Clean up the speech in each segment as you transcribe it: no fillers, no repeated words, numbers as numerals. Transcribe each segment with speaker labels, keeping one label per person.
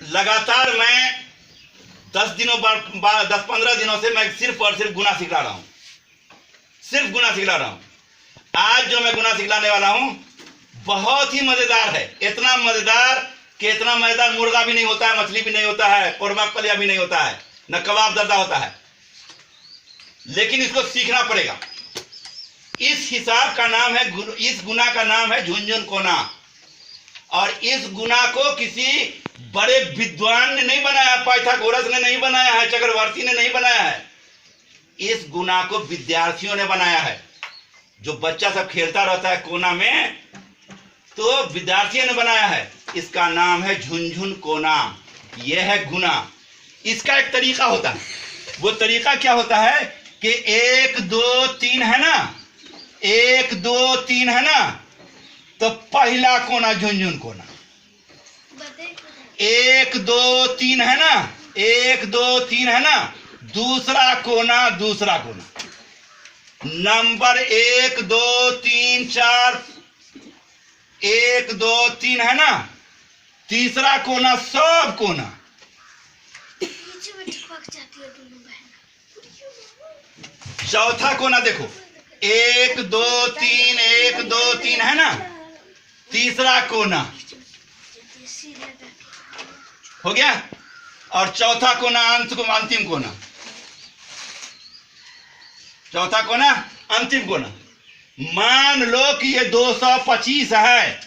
Speaker 1: लगातार मैं 10-15 दिनों से मैं सिर्फ और सिर्फ गुना सिखला रहा हूँ, सिर्फ गुना सिखला रहा हूँ। आज जो मैं गुना सिखलाने वाला हूँ बहुत ही मजेदार है। इतना मजेदार कि इतना मजेदार मुर्गा भी नहीं होता है, मछली भी नहीं होता है, कौरमा कलिया भी नहीं होता है, न कबाब दर्दा होता है, लेकिन इसको सीखना पड़ेगा। इस हिसाब का नाम है, इस गुना का नाम है झुनझुन कोना। और इस गुना को किसी बड़े विद्वान ने नहीं बनाया, पाइथागोरस ने नहीं बनाया है, चक्रवर्ती ने नहीं बनाया है। इस गुना को विद्यार्थियों ने बनाया है। जो बच्चा सब खेलता रहता है कोना में, तो विद्यार्थियों ने बनाया है। इसका नाम है झुनझुन कोना। यह है गुना। इसका एक तरीका होता है। वो तरीका क्या होता है कि 1 2 3 है ना, 1 2 3 है ना, तो पहला कोना झुनझुन कोना। 1 2 3 है ना, 1 2 3 है ना, दूसरा कोना, दूसरा कोना। नंबर 1 2 3 4, 1 2 3 है ना, तीसरा कोना, सब कोना। चौथा कोना देखो, 1 2 3, 1 2 3 है ना, तीसरा कोना हो गया। और चौथा कोना, अंतिम कोना, चौथा कोना, अंतिम कोना। मान लो कि ये 225 है,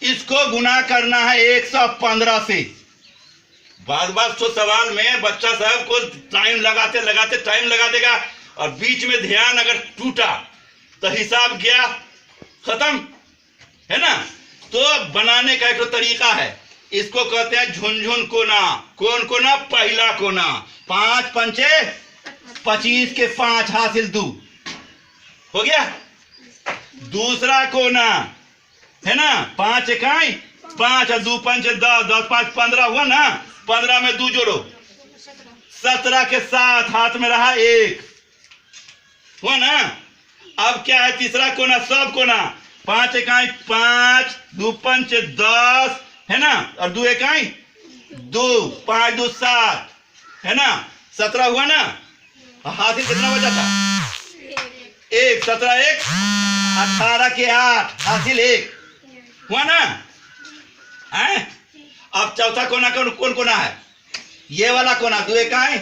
Speaker 1: इसको गुना करना है 115 से। बार तो सवाल में बच्चा साहब को टाइम लगाते लगाते टाइम लगा देगा, और बीच में ध्यान अगर टूटा तो हिसाब गया, खत्म, है ना। तो बनाने का एक तरीका है, इसको कहते हैं झुनझुन कोना। कौन कोना? पहला कोना। 5 पंचे 25 के 5 हासिल 2 हो गया। दूसरा कोना है ना, 5 इकाई 5 और 2 पंचे 10, 10 5 15 हुआ ना, 15 में 2 जोड़ो, 17 के 7 हाथ में रहा 1 हुआ ना। अब क्या है? तीसरा कोना, सब कोना, 5 इकाई 5, 2 पंचे 10 है ना, और 2 इकाई 2, 5 2 7 है ना, 17 हुआ ना। हासिल कितना बचा था? 1, 17 1, 18 के 8 हासिल 1 हुआ ना है। अब चौथा कोना कौन कोना है? ये वाला कोना, 2 इकाई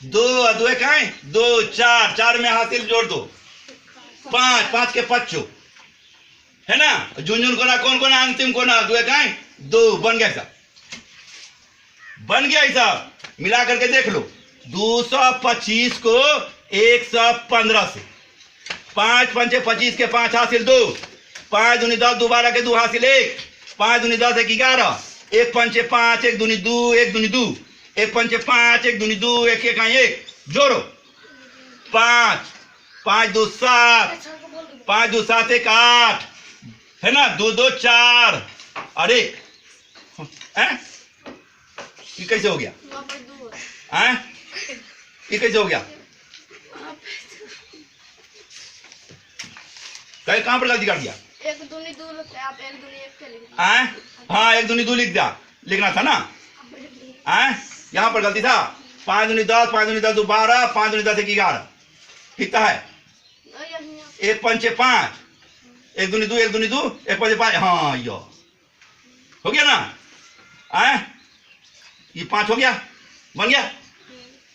Speaker 1: 2 और 2 इकाई 2, 4 में हासिल जोड़ दो, 5 5 के 5 है ना। झुनझुन कोना कौन कोना? अंतिम कोना, 2 इकाई 2 बन गया हिसाब, बन गया हिसाब। मिला करके देख लो, 225 को 115 से, 5 पंचे 25 के 5 हासिल 2, 5 दूनी 10, 2 12 के 2 हासिल 1, 5 दूनी 10 1 11, 1 पंचे 5, 1 दूनी 2, 1 दूनी 2, 1 पंचे 5, 1 दूनी 2, 1 इकाई 1 जोड़ो, 5 5 2 7, 5 2 7 1 8 है ना, 2 2 4 और 1 है। ये कैसे हो गया? हैं? ये कैसे हो गया? कहाँ पर गलती कर दिया?
Speaker 2: 1 दूनी 2 लिखते आप 1 दूनी 1 के लिख।
Speaker 1: हैं? हाँ, 1 दूनी 2 लिखना था ना। हैं? यहाँ पर गलती था। 5 दूनी 10, 5 दूनी 10 2 12, 5 दूनी 10 1 11 कितना है? 1 पंचे 5, 1 दूनी 2, 1 दूनी 2, 1 पंचे 5। हाँ, यो हो गया ना। हैं? ये 5 हो गया, बन गया।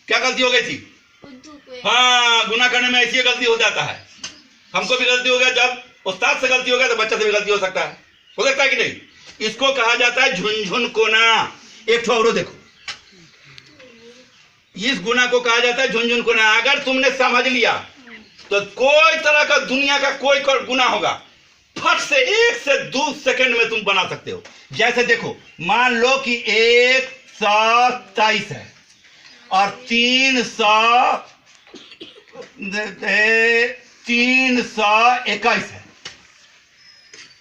Speaker 1: क्या गलती हो गई थी? हाँ, गुना करने में ऐसी गलती हो जाता है। हमको भी गलती हो गया, जब उस्ताद से गलती हो गया तो बच्चा से भी गलती हो सकता है कि नहीं। इसको कहा जाता है झुनझुन कोना। एक ठो देखो, इस गुना को कहा जाता है झुनझुन कोना। अगर तुमने समझ लिया तो कोई तरह का दुनिया का कोई गुना होगा, फट से 1 से 2 सेकंड में तुम बना सकते हो। जैसे देखो, मान लो कि 123 है और 321 है,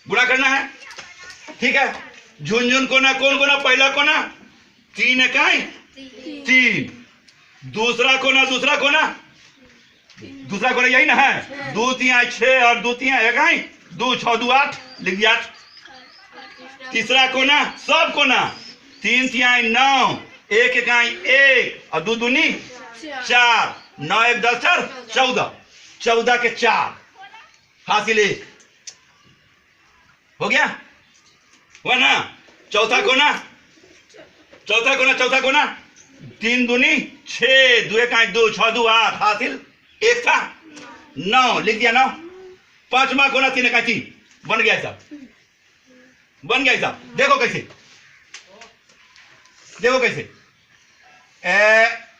Speaker 1: गुणा करना है, ठीक है। झुनझुन कोना कौन कोना? पहला कोना 3 इकाई 3, दूसरा कोना यही ना है, 2 3 6 और 2 3 इकाई 2 6 2 8 लिख दिया। तीसरा कोना, सब कोना 3 तिहाई 9, 1 इकाई 1 और 2 दूनी 4, 9 1 10 4 14, 14 के 4 हासिल 1 हो गया, हुआ ना। चौथा कोना 3 दूनी 6, 2 इकाई 2 6 2 8 हासिल 1 था 9, लिख दिया 9। पांचवा कोना 3 इकाई 3 बन गया साहब, बन गया साहब। देखो कैसे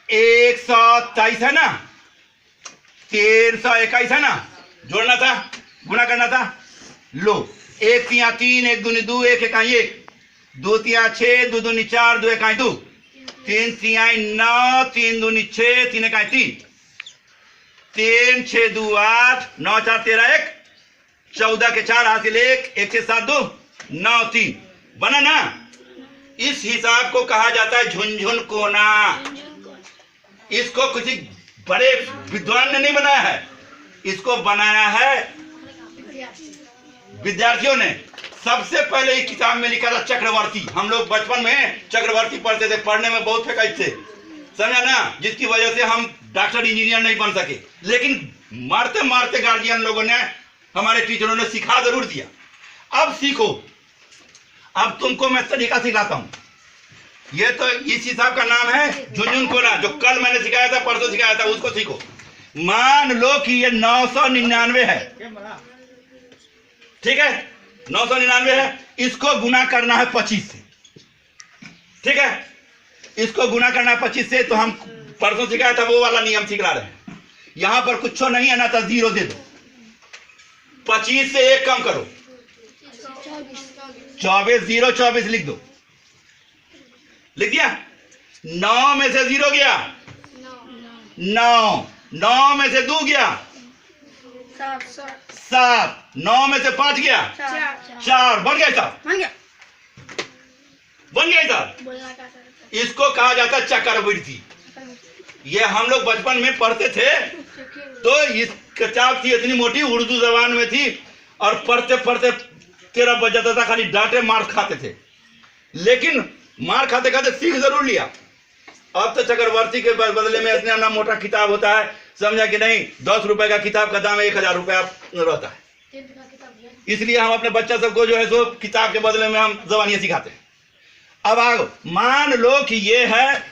Speaker 1: 123 है ना, 1321 है ना, जोड़ना था, गुना करना था। लो 1 तिहाई 3, 1 दूनी 2, 1 इकाई 1, 2 तिहाई 6, 2 दूनी 4, 2 इकाई 2, 3 तिहाई 9, 3 दूनी 6, 3 इकाई 3, 3 6 2 8, 9 4 13 1, 14 के 4 हासिल 1, 1 6 7 2 9 3 बना ना। इस हिसाब को कहा जाता है झुनझुन कोना। इसको किसी बड़े विद्वान ने नहीं बनाया है, इसको बनाया है विद्यार्थियों ने। सबसे पहले एक किताब में लिखा था चक्रवर्ती। हम लोग बचपन में चक्रवर्ती पढ़ते थे, पढ़ने में बहुत फेंकाई थे, समझा ना, जिसकी वजह से हम डॉक्टर इंजीनियर नहीं बन सके। लेकिन मारते मारते गार्जियन लोगों ने, हमारे टीचरों ने सिखा जरूर दिया। अब सीखो, अब तुमको मैं तरीका सिखाता हूं। ये तो इस हिसाब का नाम है झुनझुन कोना, जो कल मैंने सिखाया था, परसों सिखाया था, उसको सीखो। मान लो कि ये 999 है, ठीक है, 999 है। इसको गुना करना है 25 से, ठीक है, इसको गुना करना है 25 से। तो हम परसों सिखाया था वो वाला नियम सिखा रहे हैं। यहां पर कुछ नहीं है ना, तो 0 दे दो। 25 से 1 कम करो, 24 0 24 लिख दो, लिख दिया। 9 में से 0 गया 9, 9 में से 2 गया 7, 9 में से 5 गया 4, बन गया साहब, बन गया साहब। इसको कहा जाता है चक्रवृद्धि। ये हम लोग बचपन में पढ़ते थे, तो इस किताब थी इतनी मोटी, उर्दू जबान में थी, और पढ़ते पढ़ते 13 बज जाता था, खाली डांटे मार खाते थे। लेकिन मार खाते खाते सीख जरूर लिया। अब तो चक्रवर्ती के बदले में इतना ना मोटा किताब होता है, समझा कि नहीं। 10 रुपए का किताब का दाम 1000 रुपया रहता है। इसलिए हम अपने बच्चा सबको जो है सो किताब के बदले में हम जबानियां सिखाते हैं। अब आओ, मान लो कि ये है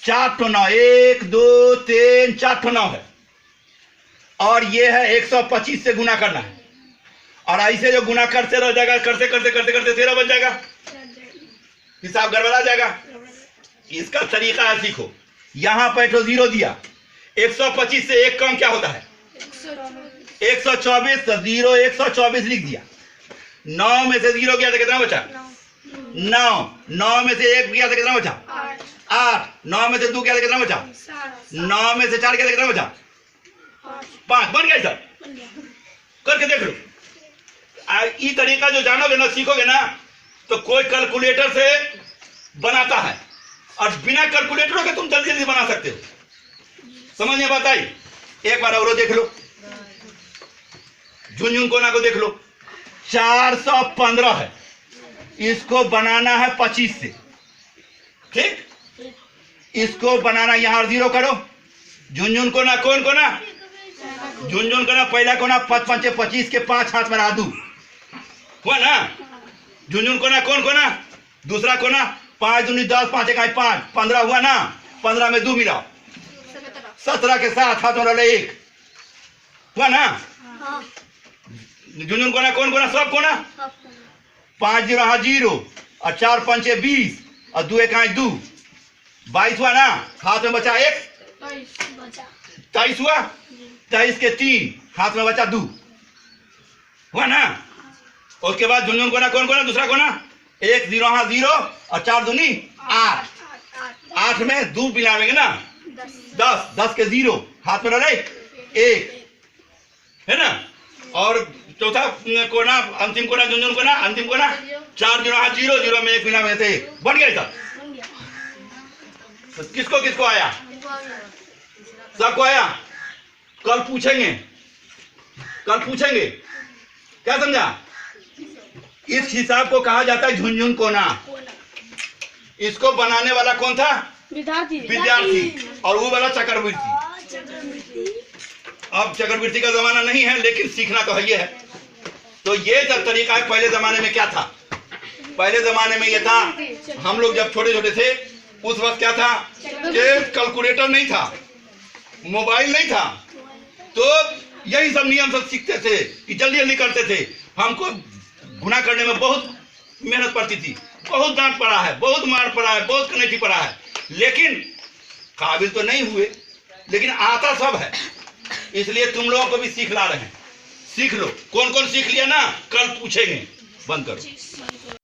Speaker 1: 4 ठो 9, 1 2 3 4 ठो 9 है, और ये है 125 से गुना करना है। और ऐसे जो गुना करते रह जाएगा, करते करते करते करते 13 बच जाएगा, हिसाब गड़बड़ा जाएगा। इसका तरीका है, सीखो। यहां पर 0 दिया, 125 से 1 कम क्या होता है 124, तो 0 124 लिख दिया। 9 में से 0 गया तो कितना बचा 9, 9 में से 1 गया तो कितना बचा 8, 9 में से 2 गया तो कितना बचा 9 में से 4 गया तो कितना बचा 5, बन गया सर। करके देख लो। ये तरीका जो जानोगे ना, सीखोगे ना, तो कोई कैलकुलेटर से बनाता है, और बिना कैलकुलेटरों के तुम जल्दी जल्दी बना सकते हो। समझ में बात आई? एक बार और देख लो, झुनझुन कोना को देख लो। 415 है, इसको बनाना है 25 से, ठीक। इसको बनाना, यहां 0 करो। झुनझुन कोना, कौन कोना झुनझुन कोना, पहला कोना 5 5 25 के 5 हाथ में रहा, 2 हुआ ना। झुनझुन कोना, कौन कोना दूसरा कोना, 5 दूनी 10, 5 1 5, 15 हुआ ना। 15 में 2 मिलाओ, 17 के साथ हाथ में रहा 1 हुआ ना। झुनझुन कोना, कौन कोना सब कोना, 5 0 0 और 4 5 20 और 2 1 2, 22 हुआ ना। हाथ में बचा 1, 23 हुआ। 23 के 3 हाथ में बचा 2 हुआ ना। उसके बाद झुनझुन कोना, कौन कोना दूसरा कोना, 1 0 0 और 4 दूनी 8, 8 में 2 मिलावेंगे ना 10, 10 के 0 हाथ में रहे 1 है ना। और चौथा कोना, अंतिम कोना झुनझुन कोना, अंतिम कोना 4 0 0 0 में 1 मिलावेंगे तो 1 बन गया था। तो किसको किसको आया, सबको आया। कल पूछेंगे, कल पूछेंगे, क्या समझा। इस हिसाब को कहा जाता है झुनझुन कोना। इसको बनाने वाला कौन था?
Speaker 2: विद्यार्थी।
Speaker 1: विद्यार्थी। और वो वाला चक्रवृत्ति। अब चक्रवृत्ति का जमाना नहीं है, लेकिन सीखना तो है। तो ये जब तरीका है, पहले जमाने में क्या था? पहले जमाने में ये था, हम लोग जब छोटे छोटे थे उस वक्त क्या था कि कैलकुलेटर नहीं था, मोबाइल नहीं था, तो यही सब नियम सब सीखते थे कि जल्दी जल्दी करते थे। हमको गुना करने में बहुत मेहनत पड़ती थी, बहुत डांट पड़ा है, बहुत मार पड़ा है, बहुत कनेक्टी पड़ा है, लेकिन काबिल तो नहीं हुए, लेकिन आता सब है। इसलिए तुम लोगों को भी सीख ला रहे हैं, सीख लो। कौन कौन सीख लिया ना, कल पूछेंगे। बंद करो।